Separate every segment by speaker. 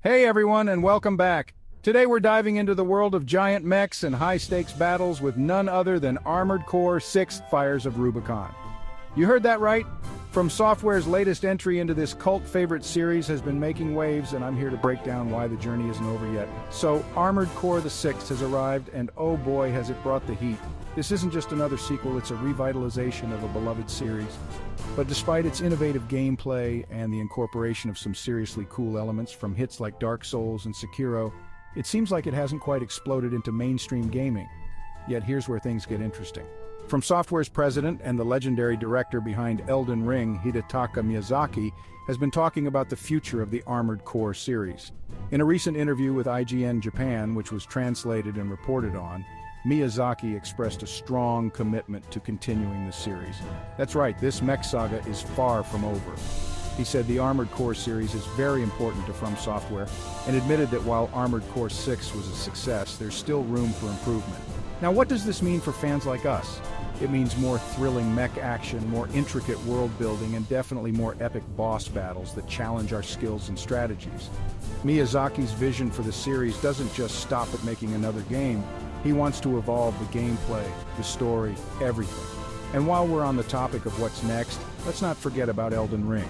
Speaker 1: Hey everyone, and welcome back. Today we're diving into the world of giant mechs and high-stakes battles with none other than Armored Core 6 Fires of Rubicon. You heard that right? FromSoftware's latest entry into this cult favorite series has been making waves, and I'm here to break down why the journey isn't over yet. So, Armored Core the 6th has arrived, and oh boy has it brought the heat. This isn't just another sequel, it's a revitalization of a beloved series. But despite its innovative gameplay and the incorporation of some seriously cool elements from hits like Dark Souls and Sekiro, it seems like it hasn't quite exploded into mainstream gaming. Yet here's where things get interesting. FromSoftware's president and the legendary director behind Elden Ring, Hidetaka Miyazaki, has been talking about the future of the Armored Core series. In a recent interview with IGN Japan, which was translated and reported on, Miyazaki expressed a strong commitment to continuing the series. That's right, this mech saga is far from over. He said the Armored Core series is very important to FromSoftware and admitted that while Armored Core 6 was a success, there's still room for improvement. Now, what does this mean for fans like us? It means more thrilling mech action, more intricate world building, and definitely more epic boss battles that challenge our skills and strategies. Miyazaki's vision for the series doesn't just stop at making another game. He wants to evolve the gameplay, the story, everything. And while we're on the topic of what's next, let's not forget about Elden Ring.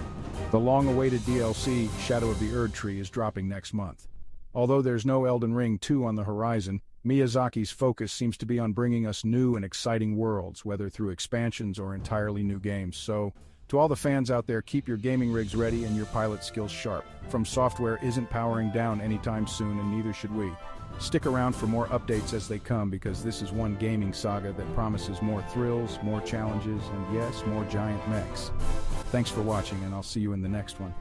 Speaker 1: The long-awaited DLC, Shadow of the Erdtree, is dropping next month. Although there's no Elden Ring 2 on the horizon, Miyazaki's focus seems to be on bringing us new and exciting worlds, whether through expansions or entirely new games. So, to all the fans out there, keep your gaming rigs ready and your pilot skills sharp. FromSoftware isn't powering down anytime soon, and neither should we. Stick around for more updates as they come, because this is one gaming saga that promises more thrills, more challenges, and yes, more giant mechs. Thanks for watching, and I'll see you in the next one.